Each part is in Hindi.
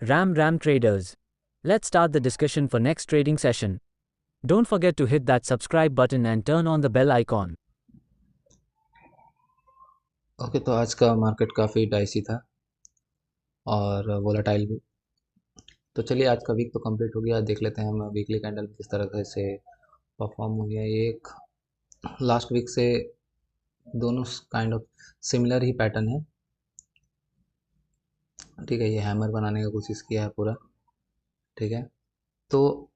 Ram traders. Let's start the discussion for next trading session. Don't forget to hit that subscribe button and turn on the bell icon. Okay, तो आज का मार्केट काफ़ी डाइसी था और वोलाटाइल भी। तो चलिए, आज का वीक तो कंप्लीट हो गया। देख लेते हैं हम वीकली कैंडल किस तरह से परफॉर्म हो गया। ये एक लास्ट वीक से दोनों kind of similar he pattern है। ठीक है, ये हैमर बनाने का कोशिश किया है पूरा। ठीक है, तो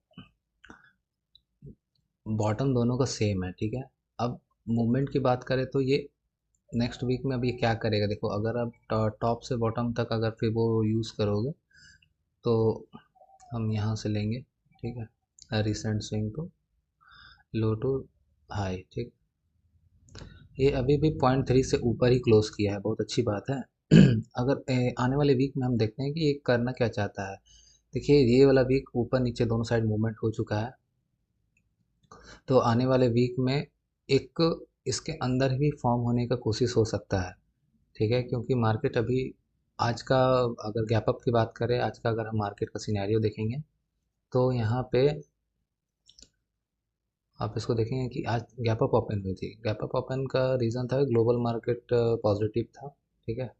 बॉटम दोनों का सेम है। ठीक है, अब मूवमेंट की बात करें तो ये नेक्स्ट वीक में अब ये क्या करेगा। देखो, अगर आप टॉप से बॉटम तक अगर फिर वो यूज़ करोगे तो हम यहाँ से लेंगे। ठीक है, रिसेंट स्विंग तो लो टू हाई। ठीक, ये अभी भी 0.3 से ऊपर ही क्लोज किया है, बहुत अच्छी बात है। अगर आने वाले वीक में हम देखते हैं कि ये करना क्या चाहता है। देखिए, ये वाला वीक ऊपर नीचे दोनों साइड मूवमेंट हो चुका है, तो आने वाले वीक में एक इसके अंदर भी फॉर्म होने का कोशिश हो सकता है। ठीक है, क्योंकि मार्केट अभी आज का, अगर गैप अप की बात करें, आज का अगर हम मार्केट का सिनेरियो देखेंगे तो यहाँ पे आप इसको देखेंगे कि आज गैप अप ओपन हुई थी। गैप अप ओपन का रीज़न था ग्लोबल मार्केट पॉजिटिव था। ठीक है,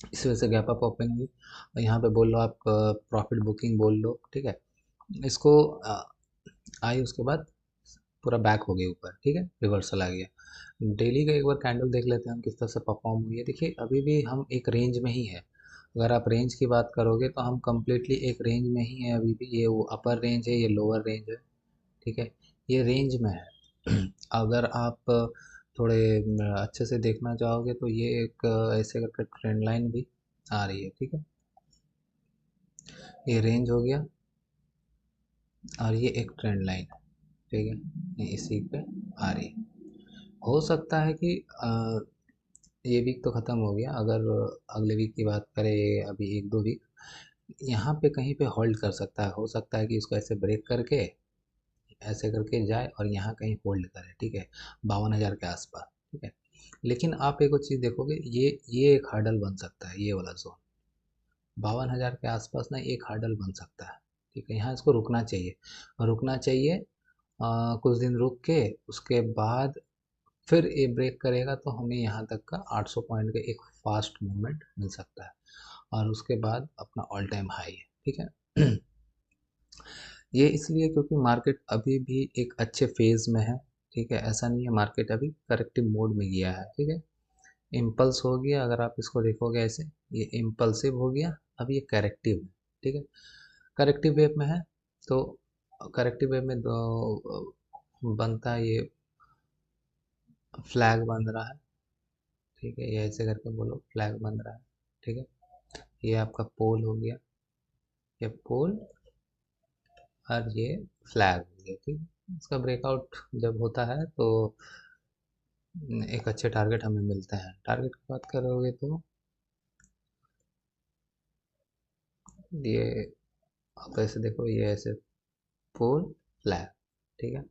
इस वजह से गैप अप ओपन हुई और यहाँ पे बोल लो आप प्रॉफिट बुकिंग बोल लो। ठीक है, इसको आई, उसके बाद पूरा बैक हो गया ऊपर। ठीक है, रिवर्सल आ गया। डेली का एक बार कैंडल देख लेते हैं हम किस तरह से परफॉर्म हुई है। देखिए, अभी भी हम एक रेंज में ही है। अगर आप रेंज की बात करोगे तो हम कम्प्लीटली एक रेंज में ही है अभी भी। ये वो अपर रेंज है, ये लोअर रेंज है। ठीक है, ये रेंज में है। अगर आप थोड़े अच्छे से देखना चाहोगे तो ये एक ऐसे करके ट्रेंड लाइन भी आ रही है। ठीक है, ये रेंज हो गया और ये एक ट्रेंड लाइन है। ठीक है, ये इसी पे आ रही है। हो सकता है कि ये वीक तो ख़त्म हो गया, अगर अगले वीक की बात करें, अभी एक दो वीक यहाँ पे कहीं पे होल्ड कर सकता है। हो सकता है कि इसको ऐसे ब्रेक करके ऐसे करके जाए और यहाँ कहीं होल्ड करे। ठीक है, 52,000 के आसपास। ठीक है, लेकिन आप एक और चीज़ देखोगे, ये एक हार्डल बन सकता है। ये वाला जोन 52,000 के आसपास ना एक हार्डल बन सकता है। ठीक है, यहाँ इसको रुकना चाहिए और रुकना चाहिए। कुछ दिन रुक के उसके बाद फिर ये ब्रेक करेगा तो हमें यहाँ तक का 800 पॉइंट का एक फास्ट मूवमेंट मिल सकता है और उसके बाद अपना ऑल टाइम हाई है। ठीक है, ये इसलिए क्योंकि मार्केट अभी भी एक अच्छे फेज में है। ठीक है, ऐसा नहीं है, मार्केट अभी करेक्टिव मोड में गया है। ठीक है, इम्पल्स हो गया, अगर आप इसको देखोगे ऐसे, ये इम्पल्सिव हो गया, अब ये करेक्टिव है। ठीक है, करेक्टिव वेव में है, तो करेक्टिव वेव में दो बनता है, ये फ्लैग बन रहा है। ठीक है, ये ऐसे करके बोलो, फ्लैग बन रहा है। ठीक है, ये आपका पोल हो गया, ये पोल और ये फ्लैग हो गया। ठीक है, इसका ब्रेकआउट जब होता है तो एक अच्छे टारगेट हमें मिलते हैं। टारगेट की बात करोगे तो ये आप ऐसे देखो, ये ऐसे पोल फ्लैग। ठीक है,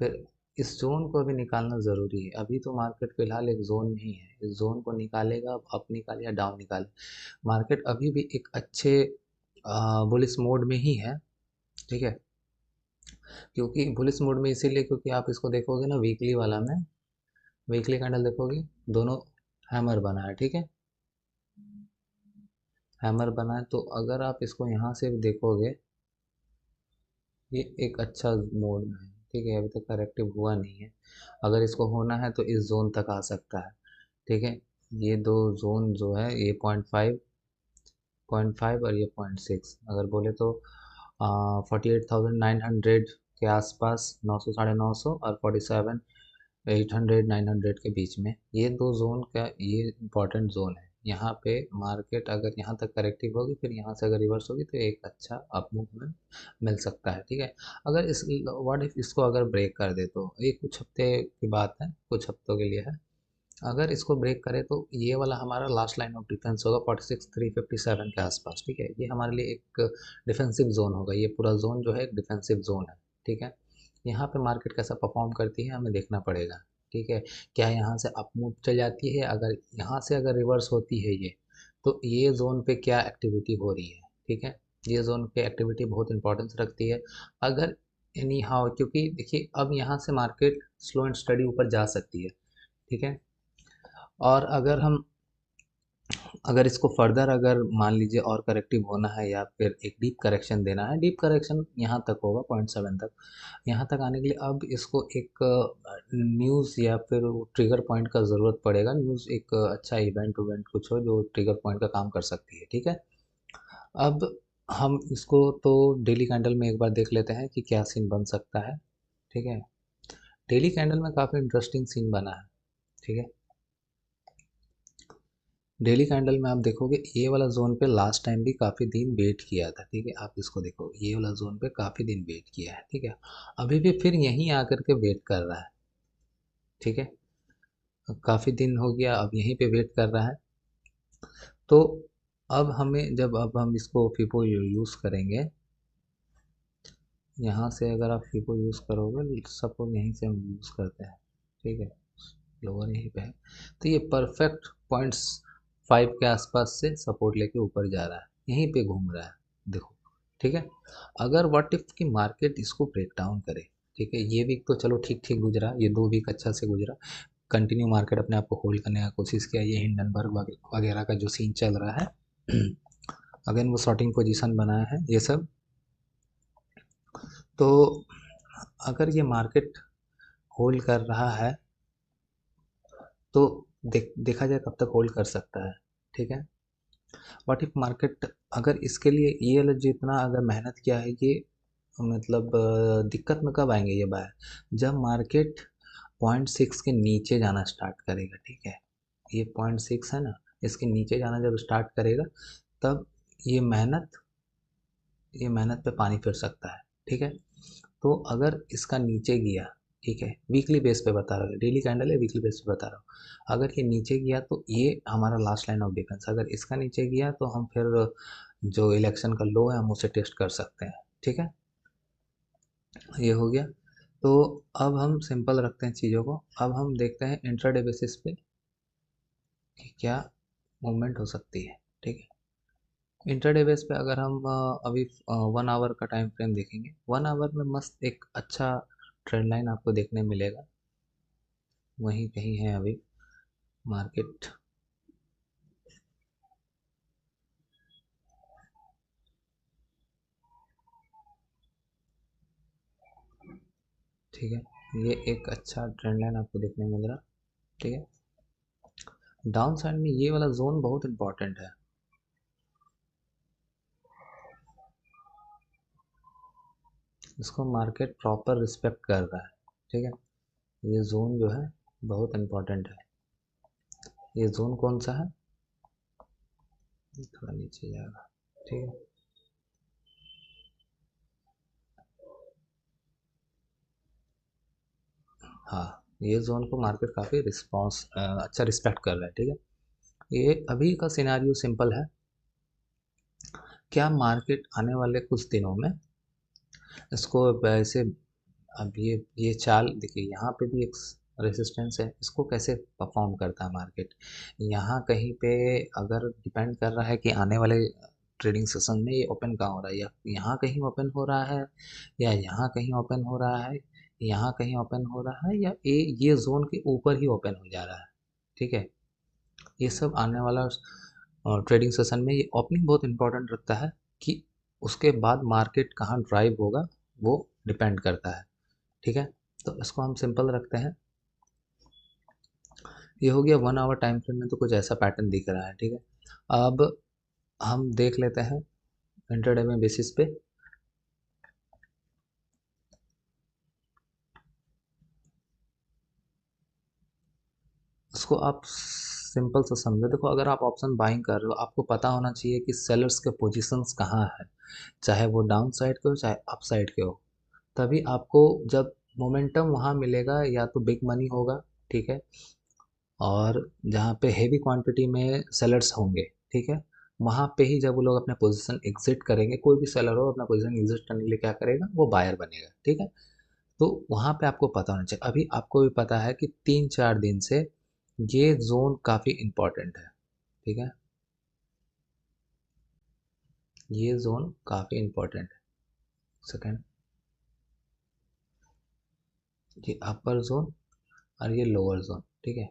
फिर इस जोन को अभी निकालना ज़रूरी है। अभी तो मार्केट फिलहाल एक जोन में ही है, इस जोन को निकालेगा, अप निकाले या डाउन निकाले, मार्केट अभी भी एक अच्छे बुलिश मोड में ही है। ठीक है, क्योंकि बुलिश मोड में इसीलिए क्योंकि आप इसको देखोगे ना, वीकली वाला में, वीकली कैंडल देखोगे, दोनों हैमर बना है। ठीक है, हैमर बना है, तो अगर आप इसको यहाँ से देखोगे, ये एक अच्छा मोड में है। ठीक है, अभी तक करेक्टिव हुआ नहीं है, अगर इसको होना है तो इस जोन तक आ सकता है। ठीक है, ये दो जोन जो है, ये 0.5 और ये 0.6, अगर बोले तो 48,900 के आसपास, 900 950 और 47,800 900 के बीच में, ये दो जोन का ये इम्पोर्टेंट जोन है। यहाँ पे मार्केट अगर यहाँ तक करेक्टिव होगी, फिर यहाँ से अगर रिवर्स होगी तो एक अच्छा अप मूवमेंट मिल सकता है। ठीक है, अगर इस व्हाट इफ इसको अगर ब्रेक कर दे तो ये कुछ हफ्ते की बात है, कुछ हफ्तों के लिए है। अगर इसको ब्रेक करे तो ये वाला हमारा लास्ट लाइन ऑफ डिफेंस होगा 46,357 के आसपास। ठीक है, ये हमारे लिए एक डिफेंसिव जोन होगा। ये पूरा जोन जो है एक डिफेंसिव जोन है। ठीक है, यहाँ पे मार्केट कैसा परफॉर्म करती है हमें देखना पड़ेगा। ठीक है, क्या यहाँ से अप मूव चल जाती है, अगर यहाँ से अगर रिवर्स होती है ये, तो ये जोन पे क्या एक्टिविटी हो रही है, ठीक है। ये जोन पे एक्टिविटी बहुत इंपॉर्टेंस रखती है। अगर एनी हाउ, क्योंकि देखिए अब यहाँ से मार्केट स्लो एंड स्टडी ऊपर जा सकती है, ठीक है। और अगर इसको फर्दर अगर मान लीजिए और करेक्टिव होना है या फिर एक डीप करेक्शन देना है, डीप करेक्शन यहाँ तक होगा 0.7 तक। यहाँ तक आने के लिए अब इसको एक न्यूज़ या फिर ट्रिगर पॉइंट का ज़रूरत पड़ेगा। न्यूज़ एक अच्छा इवेंट उवेंट कुछ हो जो ट्रिगर पॉइंट का काम कर सकती है, ठीक है। अब हम इसको तो डेली कैंडल में एक बार देख लेते हैं कि क्या सीन बन सकता है, ठीक है। डेली कैंडल में काफ़ी इंटरेस्टिंग सीन बना है, ठीक है। डेली कैंडल में आप देखोगे ये वाला जोन पे लास्ट टाइम भी काफ़ी दिन वेट किया था, ठीक है। आप इसको देखो, ये वाला जोन पे काफ़ी दिन वेट किया है, ठीक है। अभी भी फिर यहीं आकर के वेट कर रहा है, ठीक है। काफ़ी दिन हो गया, अब यहीं पे वेट कर रहा है। तो अब हमें जब अब हम इसको फिबो यूज़ करेंगे, यहाँ से अगर आप फिबो यूज़ करोगे, सपोज यहीं से हम यूज़ करते हैं, ठीक है। लोअर यहीं पे है, तो ये परफेक्ट पॉइंट्स 5 के आसपास से सपोर्ट लेके ऊपर जा रहा है, यहीं पे घूम रहा है, देखो, ठीक है। अगर व्हाट इफ की मार्केट इसको ब्रेक डाउन करे, ठीक है। ये वीक तो चलो ठीक ठीक गुजरा, ये 2 वीक अच्छा से गुजरा, कंटिन्यू मार्केट अपने आप को होल्ड करने का कोशिश किया। ये हिंडनबर्ग वगैरह का जो सीन चल रहा है अगेन वो शॉर्टिंग पोजीशन बनाया है ये सब। तो अगर ये मार्केट होल्ड कर रहा है तो देखा जाए कब तक होल्ड कर सकता है, ठीक है। व्हाट इफ मार्केट अगर इसके लिए ये वाला जितना अगर मेहनत किया है, ये मतलब दिक्कत में कब आएंगे ये बायर, जब मार्केट 0.6 के नीचे जाना स्टार्ट करेगा, ठीक है। ये 0.6 है ना, इसके नीचे जाना जब स्टार्ट करेगा तब ये मेहनत पे पानी फिर सकता है, ठीक है। तो अगर इसका नीचे गया, ठीक है, वीकली बेस पे बता रहा हूँ, डेली कैंडल है, वीकली बेस पे बता रहा हूँ। अगर ये नीचे गया तो ये हमारा लास्ट लाइन ऑफ डिफेंस, अगर इसका नीचे गया तो हम फिर जो इलेक्शन का लो है हम उसे टेस्ट कर सकते हैं, ठीक है। ये हो गया। तो अब हम सिंपल रखते हैं चीज़ों को, अब हम देखते हैं इंट्राडे बेसिस पे कि क्या मूवमेंट हो सकती है, ठीक है। इंट्राडे बेस पे अगर हम अभी 1 आवर का टाइम फ्रेम देखेंगे, 1 आवर में मस्त एक अच्छा ट्रेंड लाइन आपको देखने मिलेगा, वहीं कहीं है अभी मार्केट, ठीक है। ये एक अच्छा ट्रेंड लाइन आपको देखने मिल रहा, ठीक है। डाउन साइड में ये वाला जोन बहुत इंपॉर्टेंट है, इसको मार्केट प्रॉपर रिस्पेक्ट कर रहा है, ठीक है। ये जोन जो है बहुत इंपॉर्टेंट है। ये जोन कौन सा है, थोड़ा नीचे जाएगा, ठीक है। हाँ, ये जोन को मार्केट काफ़ी अच्छा रिस्पेक्ट कर रहा है, ठीक है। ये अभी का सिनारियो सिंपल है, क्या मार्केट आने वाले कुछ दिनों में इसको वैसे, अब ये चाल देखिए, यहाँ पे भी एक रेसिस्टेंस है, इसको कैसे परफॉर्म करता है मार्केट, यहाँ कहीं पे अगर डिपेंड कर रहा है कि आने वाले ट्रेडिंग सेशन में ये ओपन कहाँ हो रहा है, या यहाँ कहीं ओपन हो रहा है, या यहाँ कहीं ओपन हो रहा है, यहाँ कहीं ओपन हो रहा है, या ये जोन के ऊपर ही ओपन हो जा रहा है, ठीक है। ये सब आने वाला ट्रेडिंग सेशन में ये ओपनिंग बहुत इंपॉर्टेंट रखता है कि उसके बाद मार्केट कहाँ ड्राइव होगा वो डिपेंड करता है, ठीक है। तो इसको हम सिंपल रखते हैं। ये हो गया 1 आवर टाइम फ्रेम में, तो कुछ ऐसा पैटर्न दिख रहा है, ठीक है। अब हम देख लेते हैं इंट्राडे में बेसिस पे, उसको आप सिंपल से समझो। देखो अगर आप ऑप्शन बाइंग कर रहे हो, आपको पता होना चाहिए कि सेलर्स के पोजीशंस कहाँ है, चाहे वो डाउन साइड के हो चाहे अप साइड के हो। तभी आपको जब मोमेंटम वहाँ मिलेगा या तो बिग मनी होगा, ठीक है, और जहाँ पे हेवी क्वांटिटी में सेलर्स होंगे, ठीक है, वहाँ पे ही जब वो लोग अपने पोजीशन एग्जिट करेंगे, कोई भी सेलर हो अपना पोजीशन एग्जिट करने के लिए क्या करेगा, वो बायर बनेगा, ठीक है। तो वहाँ पे आपको पता होना चाहिए। अभी आपको भी पता है कि 3-4 दिन से ये जोन काफ़ी इम्पोर्टेंट है, ठीक है। ये जोन काफ़ी इम्पोर्टेंट है। सेकेंड, ये अपर जोन और ये लोअर जोन, ठीक है।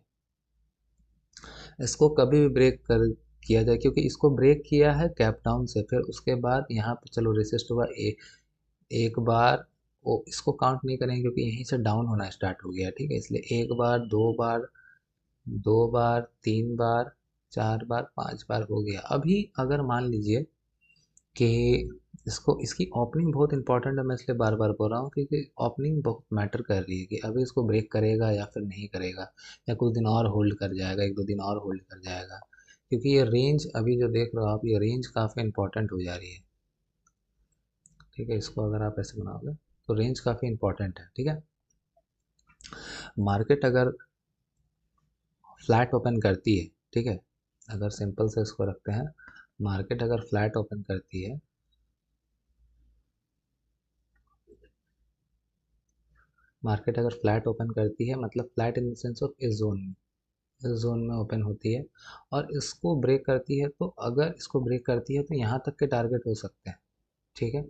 इसको कभी भी ब्रेक कर किया जाए, क्योंकि इसको ब्रेक किया है कैप डाउन से, फिर उसके बाद यहाँ पे चलो रेसिस्ट हुआ एक बार, वो इसको काउंट नहीं करेंगे क्योंकि यहीं से डाउन होना स्टार्ट हो गया, ठीक है। इसलिए एक बार, दो बार, तीन बार, चार बार, पांच बार हो गया। अभी अगर मान लीजिए कि इसको, इसकी ओपनिंग बहुत इंपॉर्टेंट है, मैं इसलिए बार बार बोल रहा हूँ क्योंकि ओपनिंग बहुत मैटर कर रही है कि अभी इसको ब्रेक करेगा या फिर नहीं करेगा, या कुछ दिन और होल्ड कर जाएगा, एक दो दिन और होल्ड कर जाएगा। क्योंकि ये रेंज अभी जो देख रहे हो आप, ये रेंज काफ़ी इंपॉर्टेंट हो जा रही है, ठीक है। इसको अगर आप ऐसे बनाओगे तो रेंज काफ़ी इंपॉर्टेंट है, ठीक है। मार्केट अगर फ्लैट ओपन करती है, ठीक है, अगर सिंपल से इसको रखते हैं, मार्केट अगर फ्लैट ओपन करती है, मार्केट अगर फ्लैट ओपन करती है, मतलब flat in the sense of इस जोन में ओपन होती है और इसको ब्रेक करती है, तो अगर इसको ब्रेक करती है तो यहाँ तक के टारगेट हो सकते हैं, ठीक है।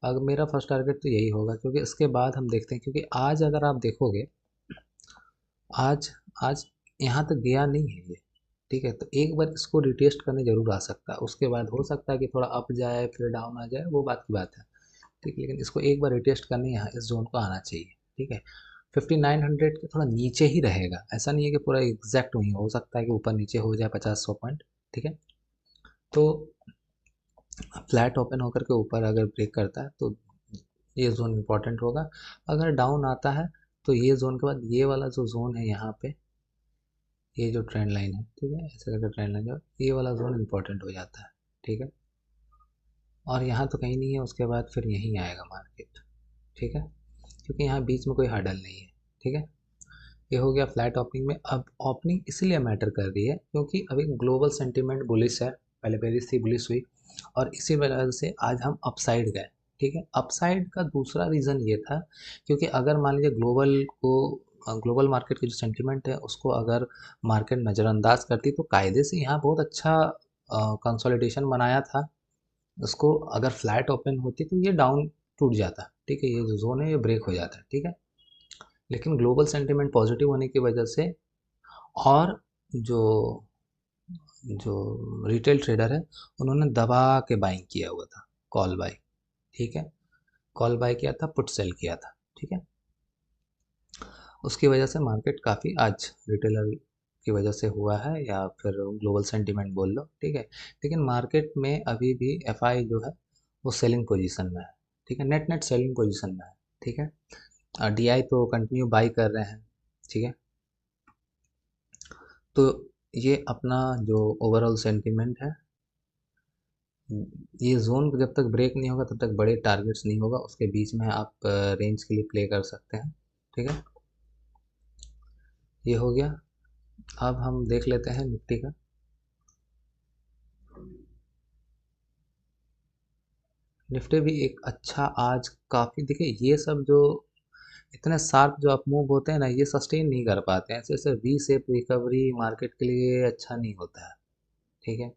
अगर मेरा फर्स्ट टारगेट तो यही होगा, क्योंकि इसके बाद हम देखते हैं, क्योंकि आज अगर आप देखोगे, आज आज यहाँ तक गया नहीं है ये, ठीक है। तो एक बार इसको रिटेस्ट करने जरूर आ सकता है, उसके बाद हो सकता है कि थोड़ा अप जाए फिर डाउन आ जाए, वो बात की बात है, ठीक है। लेकिन इसको एक बार रिटेस्ट करने यहाँ इस जोन को आना चाहिए, ठीक है। 5900 के थोड़ा नीचे ही रहेगा, ऐसा नहीं है कि पूरा एग्जैक्ट वहीं, हो सकता है कि ऊपर नीचे हो जाए 50-100 पॉइंट, ठीक है। तो फ्लैट ओपन होकर के ऊपर अगर ब्रेक करता है तो ये जोन इंपॉर्टेंट होगा। अगर डाउन आता है तो ये जोन के बाद ये वाला जो जोन है यहाँ पे, ये जो ट्रेंड लाइन है, ठीक है, ऐसे करके ट्रेंड लाइन, जो ये वाला जोन इंपॉर्टेंट हो जाता है, ठीक है। और यहाँ तो कहीं नहीं है, उसके बाद फिर यहीं आएगा मार्केट, ठीक है, क्योंकि यहाँ बीच में कोई हर्डल नहीं है, ठीक है। ये हो गया फ्लैट ओपनिंग में। अब ओपनिंग इसलिए मैटर कर रही है क्योंकि अभी ग्लोबल सेंटीमेंट बुलिश है, पहले पेरिस थी बुलिश हुई, और इसी वजह से आज हम अपसाइड गए, ठीक है। अपसाइड का दूसरा रीज़न ये था, क्योंकि अगर मान लीजिए ग्लोबल मार्केट की जो सेंटीमेंट है उसको अगर मार्केट नज़रअंदाज करती, तो कायदे से यहाँ बहुत अच्छा कंसोलिडेशन बनाया था, उसको अगर फ्लैट ओपन होती तो ये डाउन टूट जाता, ठीक है, ये जो जोन है ये ब्रेक हो जाता है, ठीक है। लेकिन ग्लोबल सेंटीमेंट पॉजिटिव होने की वजह से, और जो जो रिटेल ट्रेडर है उन्होंने दबा के बाइंग किया हुआ था, कॉल बाय, ठीक है, कॉल बाय किया था, पुट सेल किया था, ठीक है। उसकी वजह से मार्केट काफ़ी आज रिटेलर की वजह से हुआ है, या फिर ग्लोबल सेंटीमेंट बोल लो, ठीक है। लेकिन मार्केट में अभी भी एफआई जो है वो सेलिंग पोजीशन में है, ठीक है, नेट नेट सेलिंग पोजीशन में है, ठीक है। और डीआई तो कंटिन्यू बाई कर रहे हैं, ठीक है। तो ये अपना जो ओवरऑल सेंटीमेंट है, ये जोन जब तक ब्रेक नहीं होगा तब तक बड़े टारगेट्स नहीं होगा, उसके बीच में आप रेंज के लिए प्ले कर सकते हैं, ठीक है। ये हो गया। अब हम देख लेते हैं निफ्टी का। निफ्टी भी एक अच्छा आज काफ़ी, देखिए ये सब जो इतने शार्प जो अप मूव होते हैं ना, ये सस्टेन नहीं कर पाते हैं, ऐसे ऐसे वी शेप रिकवरी मार्केट के लिए अच्छा नहीं होता है, ठीक है।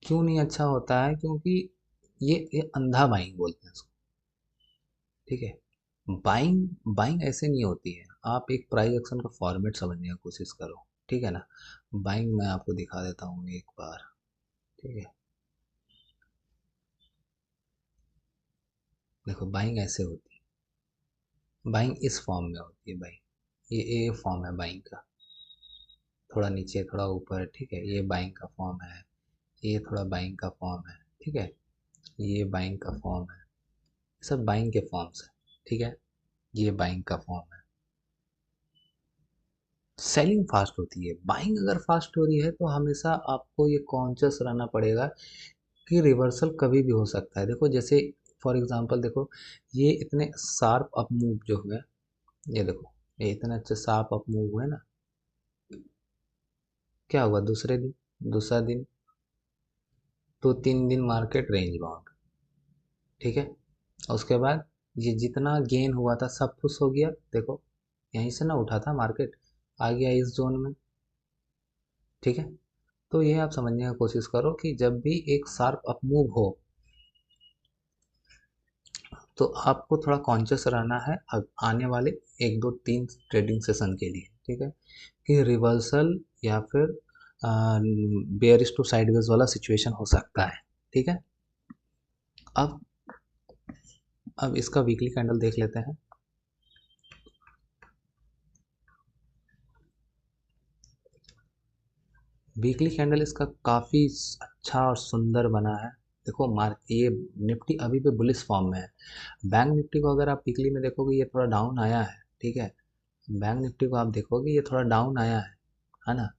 क्यों नहीं अच्छा होता है? क्योंकि ये अंधा बाइंग बोलते हैं इसको, ठीक है। बाइंग बाइंग ऐसे नहीं होती है, आप एक प्राइस एक्शन का फॉर्मेट समझने की कोशिश करो, ठीक है ना। बाइंग मैं आपको दिखा देता हूँ एक बार, ठीक है। देखो बाइंग ऐसे होती है, बाइंग इस फॉर्म में होती है बाइंग, ये ए फॉर्म है बाइंग का, थोड़ा नीचे थोड़ा ऊपर, ठीक है, ये बाइंग का फॉर्म है, ये थोड़ा बाइंग का फॉर्म है, ठीक है, ये बाइंग का फॉर्म है, सब बाइंग के फॉर्म्स है, ठीक है। ये बाइंग का फॉर्म है। सेलिंग फास्ट होती है, बाइंग अगर फास्ट हो रही है तो हमेशा आपको ये कॉन्शियस रहना पड़ेगा कि रिवर्सल कभी भी हो सकता है। देखो जैसे फॉर एग्जांपल देखो, ये इतने शार्प अप मूव जो हुए, ये देखो, ये इतने अच्छे शार्प अप मूव हुए ना, क्या हुआ दूसरे दिन, दूसरा दिन, तो 3 दिन मार्केट रेंज बाउंड, ठीक है। और उसके बाद ये जितना गेन हुआ था सब कुछ हो गया, देखो यहीं से ना उठा था मार्केट, आ गया इस जोन में, ठीक है। तो ये आप समझने की कोशिश करो कि जब भी एक शार्प अप मूव हो तो आपको थोड़ा कॉन्शियस रहना है आने वाले 1 2 3 ट्रेडिंग सेशन के लिए, ठीक है, कि रिवर्सल या फिर बेयरिश टू साइडवेज वाला सिचुएशन हो सकता है, ठीक है। अब इसका वीकली कैंडल देख लेते हैं। वीकली कैंडल इसका काफ़ी अच्छा और सुंदर बना है। देखो ये निफ्टी अभी भी बुलिश फॉर्म में है। बैंक निफ्टी को अगर आप वीकली में देखोगे ये थोड़ा डाउन आया है, ठीक है। बैंक निफ्टी को आप देखोगे ये थोड़ा डाउन आया है ना,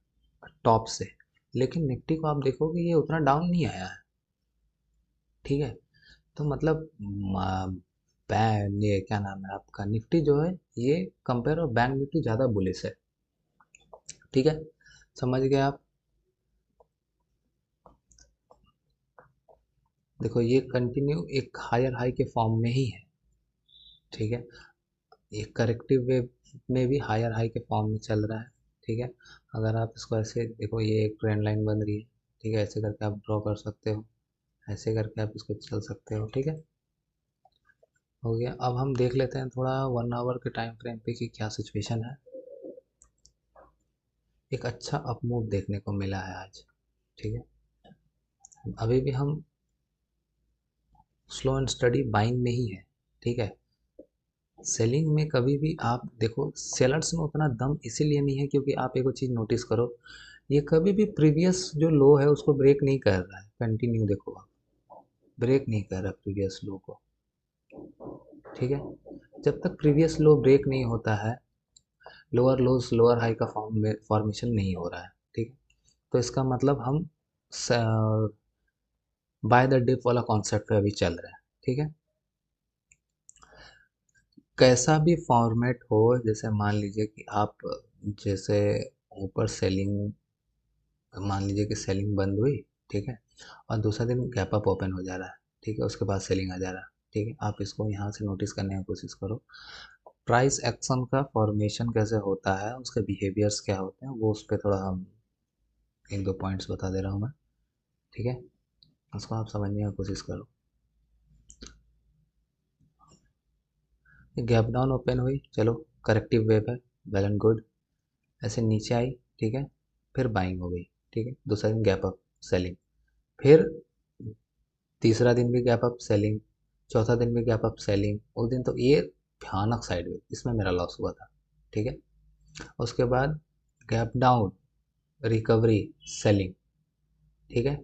टॉप से। लेकिन निफ्टी को आप देखोगे ये उतना डाउन नहीं आया है, ठीक है। तो मतलब ये क्या नाम है आपका, निफ्टी जो है ये कंपेयर और बैंक निफ्टी ज़्यादा बुलिश है, ठीक है। समझ गए आप। देखो ये कंटिन्यू एक हायर हाई के फॉर्म में ही है, ठीक है। ये करेक्टिव वेव में भी हायर हाई के फॉर्म में चल रहा है, ठीक है। अगर आप इसको ऐसे देखो, ये एक ट्रेंड लाइन बन रही है, ठीक है, ऐसे करके आप ड्रॉ कर सकते हो, ऐसे करके आप इसको चल सकते हो, ठीक है। हो गया। अब हम देख लेते हैं थोड़ा 1 आवर के टाइम फ्रेम पे कि क्या सिचुएशन है। एक अच्छा अप मूव देखने को मिला है आज, ठीक है। अभी भी हम स्लो एंड स्टडी बाइंग में ही है, ठीक है। सेलिंग में कभी भी आप देखो, सेलर्स में उतना दम इसीलिए नहीं है क्योंकि आप एक चीज़ नोटिस करो, ये कभी भी प्रीवियस जो लो है उसको ब्रेक नहीं कर रहा है। कंटिन्यू देखो आप, ब्रेक नहीं कर रहा प्रीवियस लो को, ठीक है। जब तक प्रीवियस लो ब्रेक नहीं होता है, लोअर लोज लोअर हाई का फॉर्मेशन नहीं हो रहा है, ठीक है। तो इसका मतलब हम बाय द डिप वाला कॉन्सेप्ट पे अभी चल रहे हैं, ठीक है। कैसा भी फॉर्मेट हो, जैसे मान लीजिए कि आप जैसे ऊपर सेलिंग, मान लीजिए कि सेलिंग बंद हुई, ठीक है, और दूसरा दिन गैप अप ओपन हो जा रहा है, ठीक है, उसके बाद सेलिंग आ जा रहा है, ठीक है। आप इसको यहाँ से नोटिस करने की कोशिश करो, प्राइस एक्शन का फॉर्मेशन कैसे होता है, उसके बिहेवियर्स क्या होते हैं, वो उस पर थोड़ा हम 1 2 पॉइंट्स बता दे रहा हूँ मैं, ठीक है। उसको आप समझने की कोशिश करो। गैप डाउन ओपन हुई, चलो करेक्टिव वेव है, वेल एंड गुड। ऐसे नीचे आई, ठीक है, फिर बाइंग हो गई, ठीक है। दूसरा दिन गैप अप सेलिंग, फिर तीसरा दिन भी गैप अप सेलिंग, चौथा दिन भी गैप अप सेलिंग। उस दिन तो ये भयानक साइडवेज, इसमें मेरा लॉस हुआ था, ठीक है। उसके बाद गैप डाउन, रिकवरी, सेलिंग, ठीक है।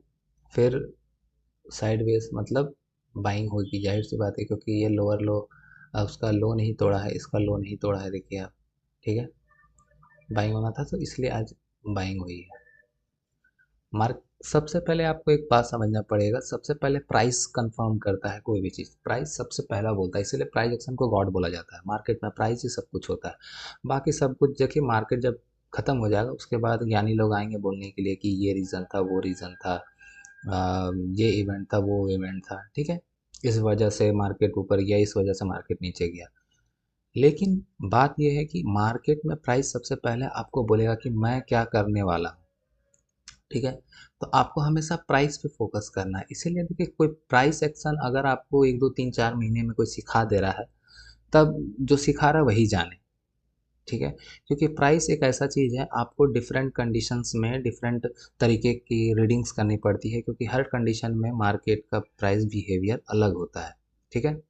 फिर साइडवेज मतलब बाइंग होगी, जाहिर सी बात है, क्योंकि ये लोअर लो उसका लो नहीं तोड़ा है, इसका लो नहीं तोड़ा है, देखिए आप, ठीक है। बाइंग होना था तो इसलिए आज बाइंग हुई है। मार्क सबसे पहले आपको एक बात समझना पड़ेगा, सबसे पहले प्राइस कंफर्म करता है कोई भी चीज़, प्राइस सबसे पहला बोलता है, इसीलिए प्राइस एक्शन को गॉड बोला जाता है। मार्केट में प्राइस ही सब कुछ होता है, बाकी सब कुछ देखिए मार्केट जब खत्म हो जाएगा उसके बाद ज्ञानी लोग आएंगे बोलने के लिए कि ये रीज़न था, वो रीज़न था, ये इवेंट था, वो इवेंट था, ठीक है, इस वजह से मार्केट ऊपर गया, इस वजह से मार्केट नीचे गया। लेकिन बात यह है कि मार्केट में प्राइस सबसे पहले आपको बोलेगा कि मैं क्या करने वाला हूँ, ठीक है। तो आपको हमेशा प्राइस पे फोकस करना है। इसीलिए देखिए कोई प्राइस एक्शन अगर आपको 1 2 3 4 महीने में कोई सिखा दे रहा है, तब जो सिखा रहा है वही जाने, ठीक है। क्योंकि प्राइस एक ऐसा चीज़ है, आपको डिफरेंट कंडीशंस में डिफरेंट तरीके की रीडिंग्स करनी पड़ती है, क्योंकि हर कंडीशन में मार्केट का प्राइस बिहेवियर अलग होता है, ठीक है।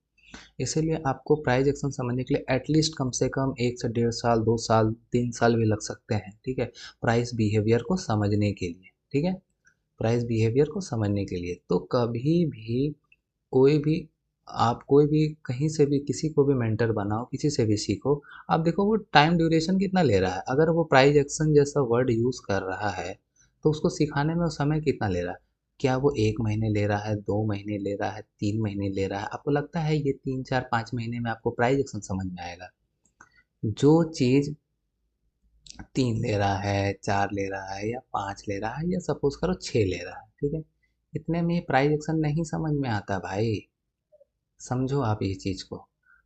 इसीलिए आपको प्राइस एक्शन समझने के लिए एटलीस्ट कम से कम 1 से 1.5 साल, 2 साल, 3 साल भी लग सकते हैं, ठीक है, प्राइस बिहेवियर को समझने के लिए, ठीक है, प्राइस बिहेवियर को समझने के लिए। तो कभी भी कोई भी आप कोई भी कहीं से भी किसी को भी मेंटर बनाओ, किसी से भी सीखो, आप देखो वो टाइम ड्यूरेशन कितना ले रहा है। अगर वो प्राइस एक्शन जैसा वर्ड यूज़ कर रहा है तो उसको सिखाने में वो समय कितना ले रहा है। क्या वो 1 महीने ले रहा है, 2 महीने ले रहा है, 3 महीने ले रहा है? आपको लगता है ये 3 4 5 महीने में आपको प्राइस एक्शन समझ में आएगा? जो चीज़ 3 ले रहा है, 4 ले रहा है, या 5 ले रहा है, या सपोज करो 6 ले रहा है, ठीक है, इतने में प्राइस एक्शन नहीं समझ में आता भाई। समझो आप ये चीज़ को,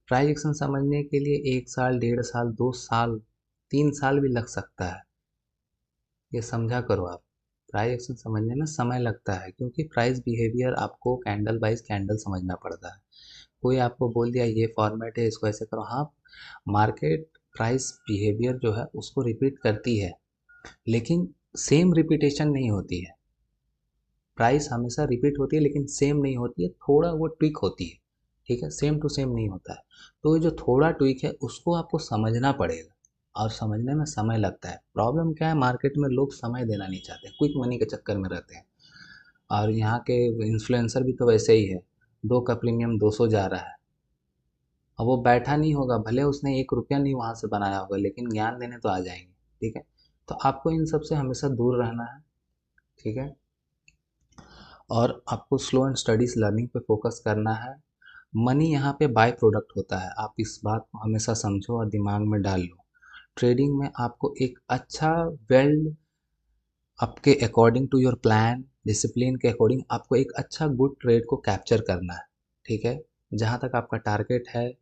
प्राइस एक्शन समझने के लिए 1 साल, 1.5 साल, 2 साल, 3 साल भी लग सकता है, ये समझा करो आप। प्राइस एक्शन समझने में समय लगता है, क्योंकि प्राइस बिहेवियर आपको कैंडल बाइज कैंडल समझना पड़ता है। कोई आपको बोल दिया ये फॉर्मेट है, इसको ऐसे करो, हाँ मार्केट प्राइस बिहेवियर जो है उसको रिपीट करती है, लेकिन सेम रिपीटेशन नहीं होती है। प्राइस हमेशा रिपीट होती है लेकिन सेम नहीं होती है, थोड़ा वो ट्विक होती है, ठीक है, सेम टू सेम नहीं होता है। तो ये जो थोड़ा ट्विक है उसको आपको समझना पड़ेगा, और समझने में समय लगता है। प्रॉब्लम क्या है, मार्केट में लोग समय देना नहीं चाहते, क्विक मनी के चक्कर में रहते हैं। और यहाँ के इन्फ्लुएंसर भी तो वैसे ही है, 2 का प्रीमियम 200 जा रहा है। अब वो बैठा नहीं होगा, भले उसने 1 रुपया नहीं वहाँ से बनाया होगा, लेकिन ज्ञान देने तो आ जाएंगे, ठीक है। तो आपको इन सब से हमेशा दूर रहना है, ठीक है। और आपको स्लो एंड स्टडीज लर्निंग पे फोकस करना है। मनी यहाँ पे बाय प्रोडक्ट होता है, आप इस बात को हमेशा समझो और दिमाग में डाल लो। ट्रेडिंग में आपको एक अच्छा वेल, आपके according to your plan discipline के अकॉर्डिंग आपको एक अच्छा गुड ट्रेड को कैप्चर करना है, ठीक है। जहाँ तक आपका टारगेट है,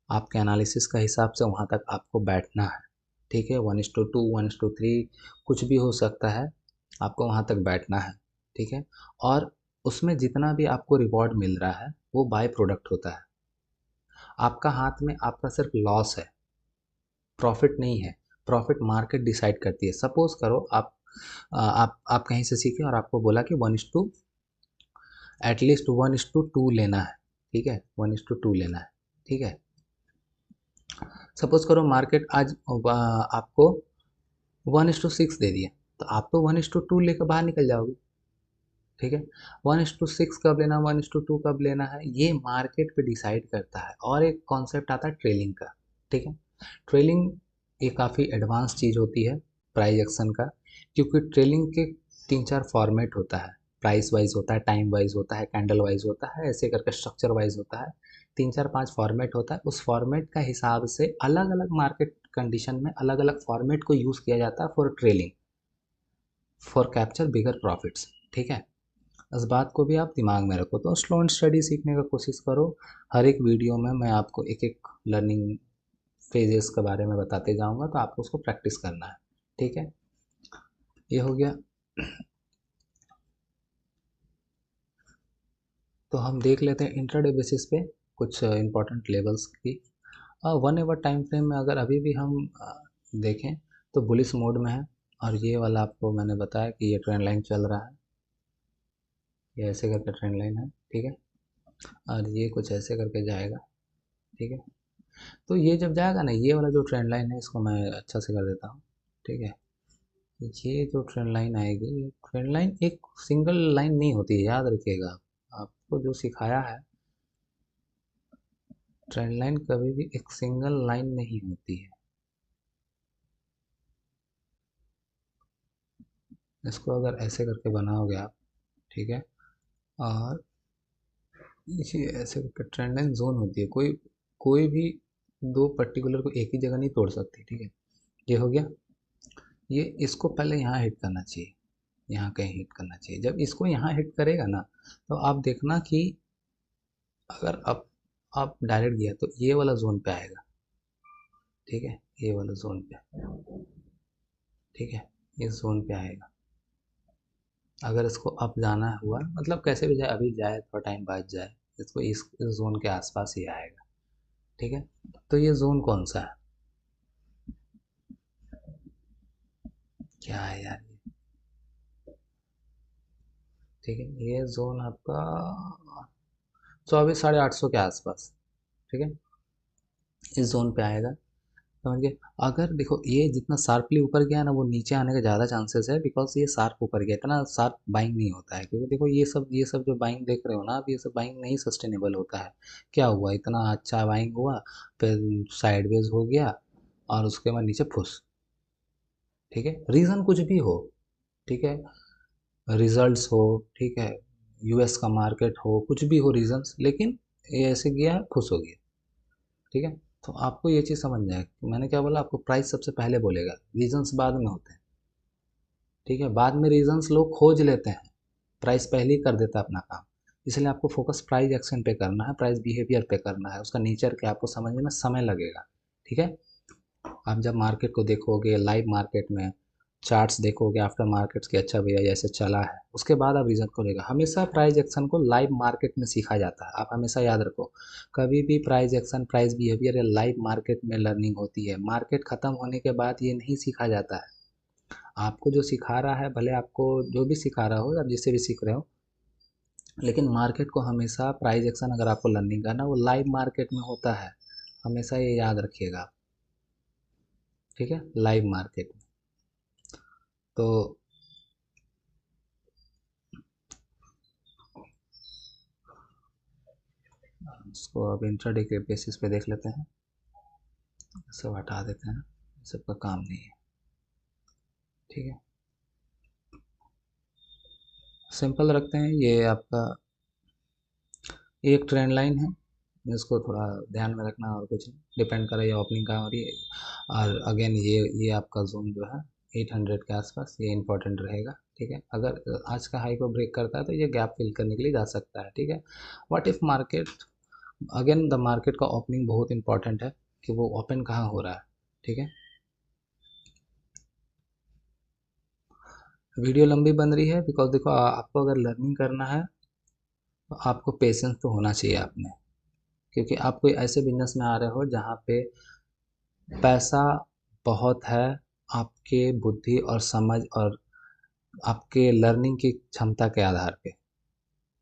आपके एनालिसिस का हिसाब से वहाँ तक आपको बैठना है, ठीक है। 1:2 1:3 कुछ भी हो सकता है, आपको वहाँ तक बैठना है, ठीक है। और उसमें जितना भी आपको रिवॉर्ड मिल रहा है वो बाय प्रोडक्ट होता है। आपका हाथ में आपका सिर्फ लॉस है, प्रॉफिट नहीं है। प्रॉफिट मार्केट डिसाइड करती है। सपोज करो आप कहीं से सीखे और आपको बोला कि 1:2 एटलीस्ट 1:2 लेना है, ठीक है, 1:2 लेना है, ठीक है। सपोज करो मार्केट आज आपको 1:6 दे दिया, तो आप तो 1:2 लेकर बाहर निकल जाओगे, ठीक है। 1:6 कब लेना, 1:2 कब लेना है, ये मार्केट पे डिसाइड करता है। और एक कॉन्सेप्ट आता है ट्रेलिंग का, ठीक है। ट्रेलिंग ये काफ़ी एडवांस चीज़ होती है प्राइस एक्शन का, क्योंकि ट्रेलिंग के 3-4 फॉर्मेट होता है। प्राइस वाइज होता है, टाइम वाइज होता है, कैंडल वाइज होता है, ऐसे करके स्ट्रक्चर वाइज होता है। 3-4-5 फॉर्मेट होता है। उस फॉर्मेट का हिसाब से अलग अलग मार्केट कंडीशन में अलग अलग फॉर्मेट को यूज़ किया जाता है for trailing, for capture bigger profits, ठीक है। इस बात को भी आप दिमाग में रखो। तो स्लो एंड स्टडी सीखने का कोशिश करो। हर एक वीडियो में मैं आपको एक एक लर्निंग फेजेस के बारे में बताते जाऊंगा, तो आपको उसको प्रैक्टिस करना है, ठीक है। ये हो गया। तो हम देख लेते हैं इंट्राडे बेसिस पे कुछ इंपॉर्टेंट लेवल्स की। 1 आवर टाइम फ्रेम में अगर अभी भी हम देखें तो बुलिश मोड में है, और ये वाला आपको मैंने बताया कि ये ट्रेंड लाइन चल रहा है, ये ऐसे करके ट्रेंड लाइन है, ठीक है। और ये कुछ ऐसे करके जाएगा, ठीक है। तो ये जब जाएगा ना, ये वाला जो ट्रेंड लाइन है इसको मैं अच्छा से कर देता हूँ, ठीक है। ये जो ट्रेंड लाइन आएगी, ये ट्रेंड लाइन एक सिंगल लाइन नहीं होती है, याद रखिएगा। आपको जो सिखाया है, ट्रेंड लाइन कभी भी एक सिंगल लाइन नहीं होती है। इसको अगर ऐसे करके बनाओगे आप, ठीक है, और ये ऐसे करके ट्रेंड लाइन जोन होती है, कोई कोई भी दो पर्टिकुलर को एक ही जगह नहीं तोड़ सकती, ठीक है। ये हो गया। ये इसको पहले यहाँ हिट करना चाहिए, यहाँ कहीं हिट करना चाहिए। जब इसको यहाँ हिट करेगा ना, तो आप देखना कि अगर आप डायरेक्ट गया तो ये वाला जोन पे आएगा, ठीक है, ये वाला जोन पे, ठीक है, इस जोन पे आएगा। अगर इसको अप जाना हुआ, मतलब कैसे भी जाए, अभी जाए थोड़ा टाइम बाद जाए, इसको इस जोन के आसपास ही आएगा, ठीक है। तो ये जोन कौन सा है, क्या है यार ये, ठीक है, ये जोन आपका 24,850 के आसपास, ठीक है, इस जोन पे आएगा, समझ गए। अगर देखो ये जितना शार्पली ऊपर गया ना, वो नीचे आने का ज़्यादा चांसेस है, बिकॉज ये शार्प ऊपर गया, इतना शार्प बाइंग नहीं होता है, क्योंकि देखो ये सब जो बाइंग देख रहे हो ना आप, ये सब बाइंग नहीं सस्टेनेबल होता है। क्या हुआ, इतना अच्छा बाइंग हुआ, फिर साइडवेज हो गया, और उसके बाद नीचे फुस, ठीक है। रीज़न कुछ भी हो, ठीक है, रिजल्ट्स हो, ठीक है, यूएस का मार्केट हो, कुछ भी हो रीजंस, लेकिन ये ऐसे गया है, खुश हो गया, ठीक है। तो आपको ये चीज़ समझना है कि मैंने क्या बोला, आपको प्राइस सबसे पहले बोलेगा, रीजंस बाद में होते हैं, ठीक है। बाद में रीजंस लोग खोज लेते हैं, प्राइस पहले ही कर देता है अपना काम। इसलिए आपको फोकस प्राइस एक्शन पे करना है, प्राइस बिहेवियर पे करना है, उसका नेचर क्या आपको समझने में समय लगेगा, ठीक है। आप जब मार्केट को देखोगे लाइव मार्केट में, चार्ट्स देखोगे आफ्टर मार्केट्स की, अच्छा भैया जैसे चला है, उसके बाद आप रीजन को लेगा। हमेशा प्राइस एक्शन को लाइव मार्केट में सीखा जाता है, आप हमेशा याद रखो। कभी भी price action, price behaviour live market में लर्निंग होती है। मार्केट ख़त्म होने के बाद ये नहीं सीखा जाता है। आपको जो सिखा रहा है, भले आपको जो भी सिखा रहा हो, आप जिससे भी सीख रहे हो, लेकिन मार्केट को हमेशा प्राइस एक्शन अगर आपको लर्निंग करना, वो लाइव मार्केट में होता है। हमेशा ये याद रखिएगा, ठीक है, लाइव मार्केट में। तो इसको अब इंट्राडे के बेसिस पे देख लेते हैं, सब हटा देते हैं, सबका काम नहीं है, ठीक है। सिंपल रखते हैं, ये आपका एक ट्रेंड लाइन है, इसको थोड़ा ध्यान में रखना, और कुछ डिपेंड करे ये ओपनिंग कहाँ हो रही है। और अगेन ये आपका जोन जो है 800 के आसपास, ये इंपॉर्टेंट रहेगा, ठीक है। अगर आज का हाई को ब्रेक करता है तो ये गैप फिल करने के लिए जा सकता है, ठीक है। What if market, again the market का ओपनिंग बहुत इंपॉर्टेंट है कि वो ओपन कहाँ हो रहा है, ठीक है। वीडियो लंबी बन रही है बिकॉज देखो, आपको अगर लर्निंग करना है तो आपको पेशेंस तो होना चाहिए आप में, क्योंकि आप कोई ऐसे बिजनेस में आ रहे हो जहाँ पे पैसा बहुत है। आपके बुद्धि और समझ और आपके लर्निंग की क्षमता के आधार पे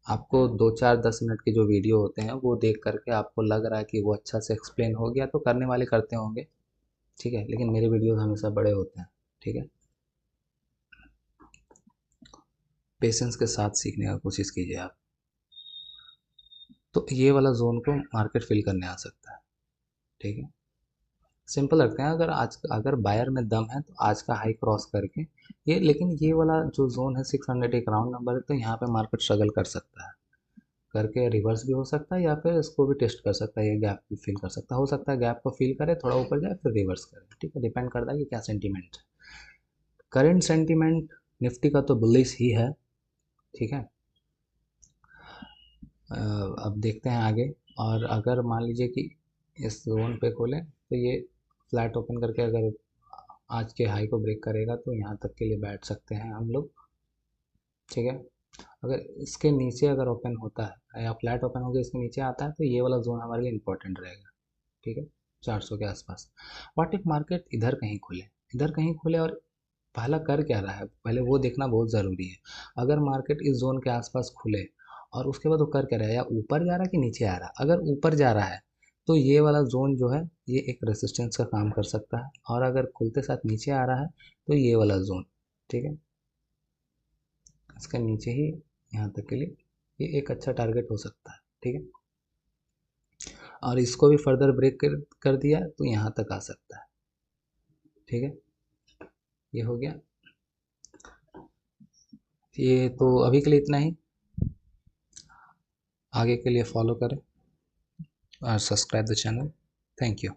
आपको 2 4 10 मिनट के जो वीडियो होते हैं वो देख करके आपको लग रहा है कि वो अच्छा से एक्सप्लेन हो गया, तो करने वाले करते होंगे, ठीक है। लेकिन मेरे वीडियोस हमेशा बड़े होते हैं, ठीक है। पेशेंस के साथ सीखने का कोशिश कीजिए आप। तो ये वाला जोन को मार्केट फिल करने आ सकता है, ठीक है। सिंपल रखते हैं, अगर बायर में दम है तो आज का हाई क्रॉस करके ये, लेकिन ये वाला जो जोन है 600 एक राउंड नंबर है, तो यहाँ पे मार्केट स्ट्रगल कर सकता है, करके रिवर्स भी हो सकता है, या फिर इसको भी टेस्ट कर सकता है, ये गैप भी फिल कर सकता है। हो सकता है गैप को फिल करे, थोड़ा ऊपर जाए, फिर रिवर्स करे, ठीक है। डिपेंड करता है कि क्या सेंटीमेंट है। करंट सेंटीमेंट निफ्टी का तो बुलिश ही है, ठीक है। अब देखते हैं आगे। और अगर मान लीजिए कि इस जोन पे खोलें तो ये फ्लैट ओपन करके अगर आज के हाई को ब्रेक करेगा तो यहाँ तक के लिए बैठ सकते हैं हम लोग, ठीक है। अगर इसके नीचे अगर ओपन होता है या फ्लैट ओपन होकर इसके नीचे आता है तो ये वाला जोन हमारे लिए इंपॉर्टेंट रहेगा, ठीक है, 400 के आसपास। व्हाट इफ मार्केट इधर कहीं खुले, इधर कहीं खुले, और पहला कर क्या रहा है पहले वो देखना बहुत ज़रूरी है। अगर मार्केट इस जोन के आसपास खुले और उसके बाद वो कर क्या रहा है, या ऊपर जा रहा है कि नीचे आ रहा है। अगर ऊपर जा रहा है तो ये वाला जोन जो है ये एक रेसिस्टेंस का काम कर सकता है, और अगर खुलते साथ नीचे आ रहा है तो ये वाला जोन, ठीक है, इसके नीचे ही यहाँ तक के लिए ये एक अच्छा टारगेट हो सकता है, ठीक है। और इसको भी फर्दर ब्रेक कर दिया तो यहाँ तक आ सकता है, ठीक है। ये हो गया, ये तो अभी के लिए इतना ही। आगे के लिए फॉलो करें और subscribe the channel. Thank you.